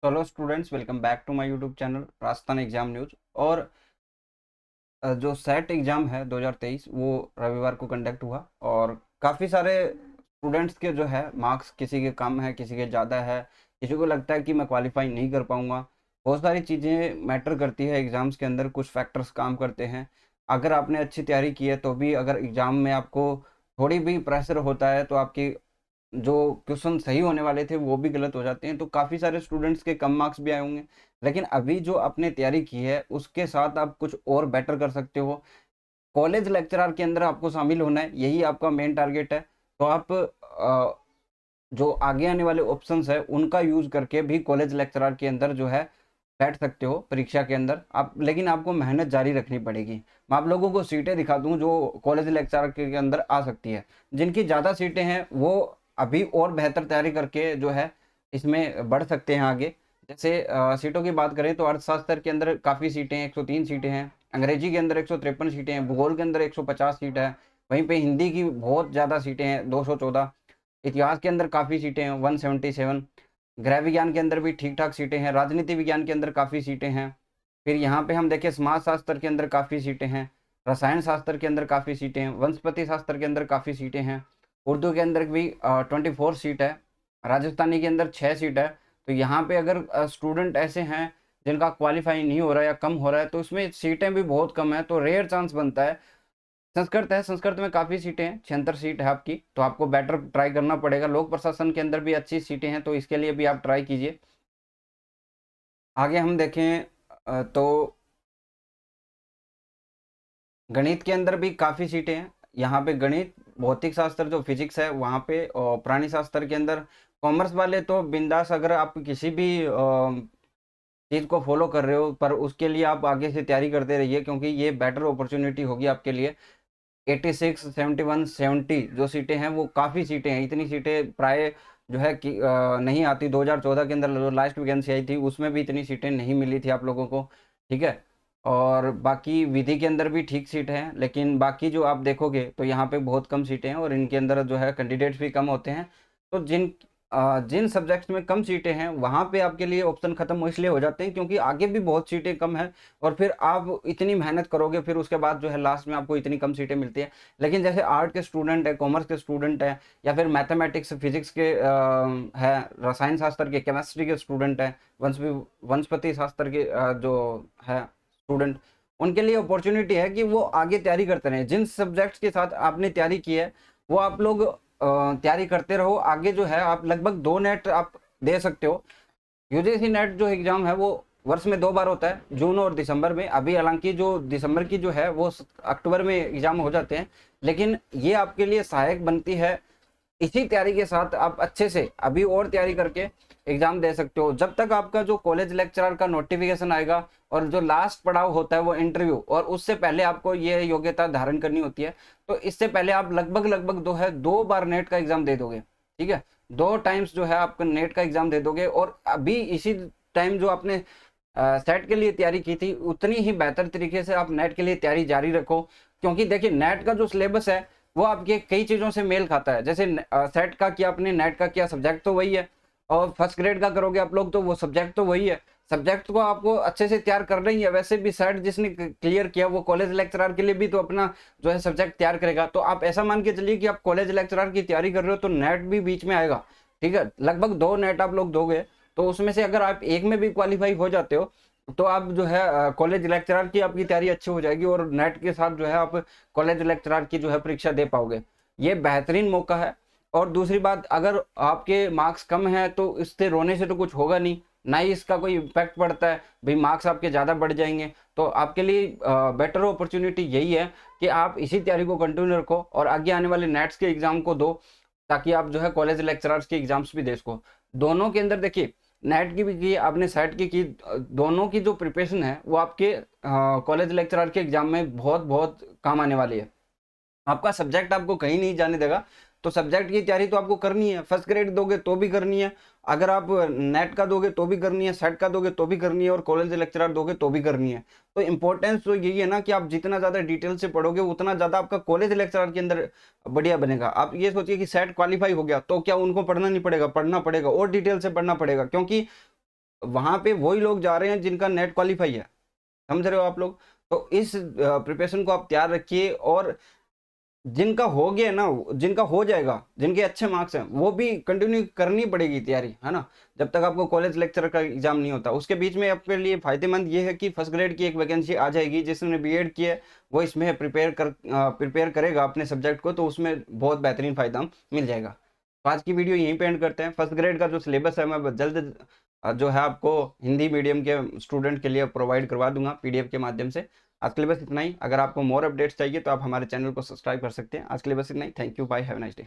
Hello students, welcome back to my YouTube channel Rajasthan exam news. और जो set exam है 2023 वो रविवार को कंडक्ट हुआ और काफ़ी सारे स्टूडेंट्स के जो है मार्क्स, किसी के कम है, किसी के ज़्यादा है, किसी को लगता है कि मैं क्वालिफाई नहीं कर पाऊँगा। बहुत सारी चीज़ें मैटर करती है एग्ज़ाम्स के अंदर, कुछ फैक्टर्स काम करते हैं। अगर आपने अच्छी तैयारी की है तो भी अगर एग्ज़ाम में आपको थोड़ी भी प्रेशर होता है तो आपकी जो क्वेश्चन सही होने वाले थे वो भी गलत हो जाते हैं। तो काफ़ी सारे स्टूडेंट्स के कम मार्क्स भी आए होंगे। लेकिन अभी जो आपने तैयारी की है उसके साथ आप कुछ और बेटर कर सकते हो। कॉलेज लेक्चरर के अंदर आपको शामिल होना है, यही आपका मेन टारगेट है। तो आप जो आगे आने वाले ऑप्शंस है उनका यूज़ करके भी कॉलेज लेक्चरर के अंदर जो है बैठ सकते हो परीक्षा के अंदर आप। लेकिन आपको मेहनत जारी रखनी पड़ेगी। मैं आप लोगों को सीटें दिखा दूं जो कॉलेज लेक्चरर के अंदर आ सकती है। जिनकी ज़्यादा सीटें हैं वो अभी और बेहतर तैयारी करके जो है इसमें बढ़ सकते हैं आगे। जैसे सीटों की बात करें तो अर्थशास्त्र के अंदर काफ़ी सीटें हैं, 103 सीटें हैं। अंग्रेजी के अंदर 153 सीटें हैं। भूगोल के अंदर 150 सीट है। वहीं पे हिंदी की बहुत ज़्यादा सीटें हैं, 214। इतिहास के अंदर काफ़ी सीटें हैं, 177। गृह विज्ञान के अंदर भी ठीक ठाक सीटें हैं। राजनीति विज्ञान के अंदर काफ़ी सीटें हैं। फिर यहाँ पे हम देखें समाज शास्त्र के अंदर काफ़ी सीटें हैं। रसायन शास्त्र के अंदर काफ़ी सीटें हैं। वनस्पति शास्त्र के अंदर काफ़ी सीटें हैं। उर्दू के अंदर भी 24 सीट है। राजस्थानी के अंदर 6 सीट है। तो यहाँ पे अगर स्टूडेंट ऐसे हैं जिनका क्वालिफाई नहीं हो रहा है या कम हो रहा है तो उसमें सीटें भी बहुत कम है, तो रेयर चांस बनता है। संस्कृत है, संस्कृत में काफ़ी सीटें हैं, 76 सीट है आपकी। तो आपको बेटर ट्राई करना पड़ेगा। लोक प्रशासन के अंदर भी अच्छी सीटें हैं, तो इसके लिए भी आप ट्राई कीजिए। आगे हम देखें तो गणित के अंदर भी काफ़ी सीटें हैं। यहाँ पे गणित, भौतिक शास्त्र जो फिजिक्स है वहाँ पे, और प्राणी शास्त्र के अंदर कॉमर्स वाले तो बिंदास, अगर आप किसी भी चीज़ को फॉलो कर रहे हो पर उसके लिए आप आगे से तैयारी करते रहिए, क्योंकि ये बेटर अपॉर्चुनिटी होगी आपके लिए। 86, 71, 70 जो सीटें हैं वो काफ़ी सीटें हैं। इतनी सीटें प्राय जो है कि नहीं आती। 2014 के अंदर जो लास्ट वैकेंसी आई थी उसमें भी इतनी सीटें नहीं मिली थी आप लोगों को। ठीक है। और बाकी विधि के अंदर भी ठीक सीट है, लेकिन बाकी जो आप देखोगे तो यहाँ पे बहुत कम सीटें हैं और इनके अंदर जो है कैंडिडेट्स भी कम होते हैं। तो जिन सब्जेक्ट्स में कम सीटें हैं वहाँ पे आपके लिए ऑप्शन खत्म इसलिए हो जाते हैं क्योंकि आगे भी बहुत सीटें कम हैं। और फिर आप इतनी मेहनत करोगे, फिर उसके बाद जो है लास्ट में आपको इतनी कम सीटें मिलती हैं। लेकिन जैसे आर्ट के स्टूडेंट है, कॉमर्स के स्टूडेंट है, या फिर मैथमेटिक्स फिजिक्स के है, रसायन शास्त्र के, केमिस्ट्री के स्टूडेंट है, वनस्पति शास्त्र के जो है स्टूडेंट, उनके लिए अपॉर्चुनिटी है कि वो आगे तैयारी करते रहें। जिन सब्जेक्ट्स के साथ आपने तैयारी की है वो आप लोग तैयारी करते रहो। आगे जो है आप लगभग 2 नेट आप दे सकते हो। यूजीसी नेट जो एग्ज़ाम है वो वर्ष में 2 बार होता है, जून और दिसंबर में। अभी हालांकि जो दिसंबर की जो है वो अक्टूबर में एग्ज़ाम हो जाते हैं, लेकिन ये आपके लिए सहायक बनती है। इसी तैयारी के साथ आप अच्छे से अभी और तैयारी करके एग्ज़ाम दे सकते हो। जब तक आपका जो कॉलेज लेक्चरर का नोटिफिकेशन आएगा और जो लास्ट पड़ाव होता है वो इंटरव्यू, और उससे पहले आपको ये योग्यता धारण करनी होती है। तो इससे पहले आप लगभग लगभग जो है 2 बार नेट का एग्ज़ाम दे दोगे। ठीक है, 2 टाइम्स जो है आप नेट का एग्ज़ाम दे दोगे। और अभी इसी टाइम जो आपने सेट के लिए तैयारी की थी उतनी ही बेहतर तरीके से आप नेट के लिए तैयारी जारी रखो। क्योंकि देखिए नेट का जो सिलेबस है वो आपके कई चीज़ों से मेल खाता है। जैसे सेट का किया आपने, नेट का किया, सब्जेक्ट तो वही है। और फर्स्ट ग्रेड का करोगे आप लोग तो वो सब्जेक्ट तो वही है। सब्जेक्ट को आपको अच्छे से तैयार करना ही है। वैसे भी सेट जिसने क्लियर किया वो कॉलेज लेक्चरर के लिए भी तो अपना जो है सब्जेक्ट तैयार करेगा। तो आप ऐसा मान के चलिए कि आप कॉलेज लेक्चरर की तैयारी कर रहे हो तो नेट भी बीच में आएगा। ठीक है, लगभग 2 नेट आप लोग दोगे। तो उसमें से अगर आप एक में भी क्वालिफाई हो जाते हो तो आप जो है कॉलेज लेक्चरर की आपकी तैयारी अच्छी हो जाएगी और नेट के साथ जो है आप कॉलेज लेक्चरर की जो है परीक्षा दे पाओगे। ये बेहतरीन मौका है। और दूसरी बात, अगर आपके मार्क्स कम हैं तो इससे रोने से तो कुछ होगा नहीं, ना ही इसका कोई इम्पैक्ट पड़ता है। भाई मार्क्स आपके ज़्यादा बढ़ जाएंगे तो आपके लिए बेटर अपॉर्चुनिटी यही है कि आप इसी तैयारी को कंटिन्यू रखो और आगे आने वाले नेट्स के एग्जाम को दो, ताकि आप जो है कॉलेज लेक्चरर्स के एग्जाम्स भी दे सको। दोनों के अंदर देखिए, नेट की भी की आपने, सेट की दोनों की जो प्रिपरेशन है वो आपके कॉलेज लेक्चरर के एग्जाम में बहुत बहुत काम आने वाली है। आपका सब्जेक्ट आपको कहीं नहीं जाने देगा। तो सब्जेक्ट की तैयारी तो आपको करनी है। फर्स्ट ग्रेड दोगे तो भी करनी है, अगर आप नेट का दोगे तो भी करनी है, सेट का दोगे तो भी करनी है, और कॉलेज लेक्चरर दोगे तो भी करनी है। तो इंपॉर्टेंस तो यही है ना कि आप जितना ज़्यादा डिटेल से पढ़ोगे उतना ज़्यादा आपका कॉलेज लेक्चरर के अंदर बढ़िया बनेगा। आप ये सोचिए कि सेट क्वालिफाई हो गया तो क्या उनको पढ़ना नहीं पड़ेगा? पढ़ना पड़ेगा और डिटेल से पढ़ना पड़ेगा, क्योंकि वहाँ पे वही लोग जा रहे हैं जिनका नेट क्वालिफाई है, समझ रहे हो आप लोग। तो इस प्रिपरेशन को आप तैयार रखिए, और जिनका हो गया ना, जिनका हो जाएगा, जिनके अच्छे मार्क्स हैं, वो भी कंटिन्यू करनी पड़ेगी तैयारी, है ना, जब तक आपको कॉलेज लेक्चर का एग्जाम नहीं होता। उसके बीच में आपके लिए फायदेमंद ये है कि फर्स्ट ग्रेड की एक वैकेंसी आ जाएगी, जिसने बीएड किया है वो इसमें प्रिपेयर करेगा अपने सब्जेक्ट को, तो उसमें बहुत बेहतरीन फायदा मिल जाएगा। तो आज की वीडियो यहीं पे एंड करते हैं। फर्स्ट ग्रेड का जो सिलेबस है मैं जल्द जो है आपको हिंदी मीडियम के स्टूडेंट के लिए प्रोवाइड करवा दूंगा पीडीएफ के माध्यम से। आज के लिए बस इतना ही। अगर आपको मोर अपडेट्स चाहिए तो आप हमारे चैनल को सब्सक्राइब कर सकते हैं। आज के लिए बस इतना ही। Thank you, bye, have a nice day.